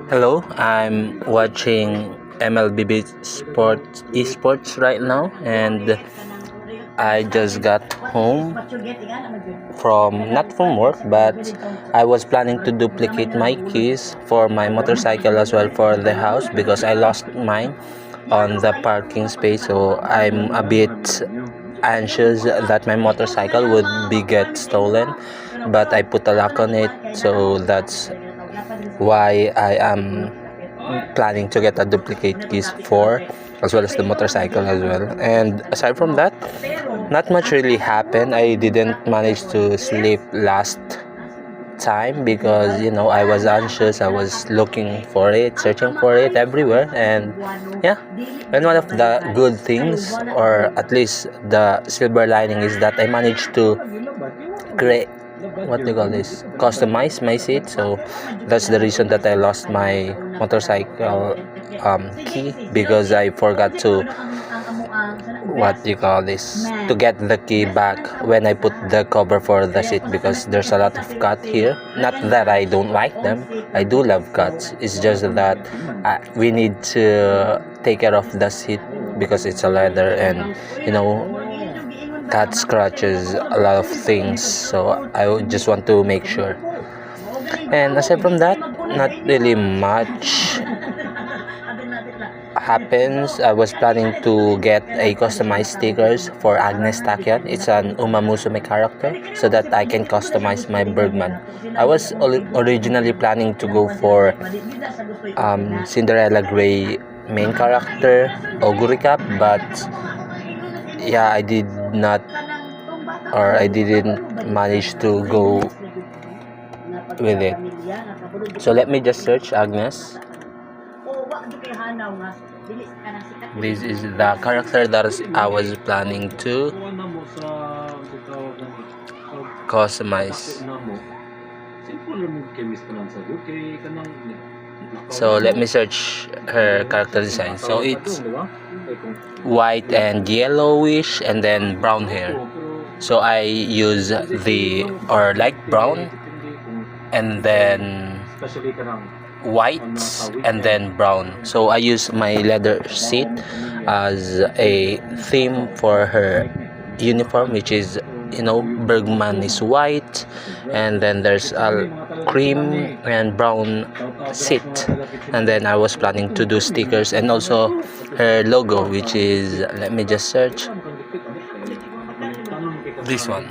Hello, I'm watching MLBB Sports Esports right now, and I just got home from not from work, but I was planning to duplicate my keys for my motorcycle as well for the house because I lost mine on the parking space. So I'm a bit anxious that my motorcycle would be get stolen, but I put a lock on it, so that's why I am planning to get a duplicate keys for as well as the motorcycle as well. And aside from that, not much really happened. I didn't manage to sleep last time because I was anxious. I was looking for it, searching for it everywhere, and yeah. And one of the good things, or at least the silver lining, is that I managed to create, what do you call this, customize my seat. So that's the reason that I lost my motorcycle key, because I forgot to, what do you call this, to get the key back when I put the cover for the seat, because there's a lot of cut here. Not that I don't like them, I do love cuts. It's just that we need to take care of the seat because it's a leather, and cat scratches a lot of things, so I would just want to make sure. And aside from that, not really much happens. I was planning to get a customized stickers for Agnes Tachyon. It's an Uma Musume character, so that I can customize my Bergman. I was originally planning to go for Cinderella Grey main character, Oguricap, but yeah, I didn't manage to go with it. So let me just search Agnes. This is the character that I was planning to customize. So let me search her character design. So it's white and yellowish, and then brown hair. So I use or light brown, and then white, and then brown. So I use my leather seat as a theme for her uniform, which is, Bergman is white, and then there's a cream and brown seat. And then I was planning to do stickers and also her logo, which is, let me just search, this one.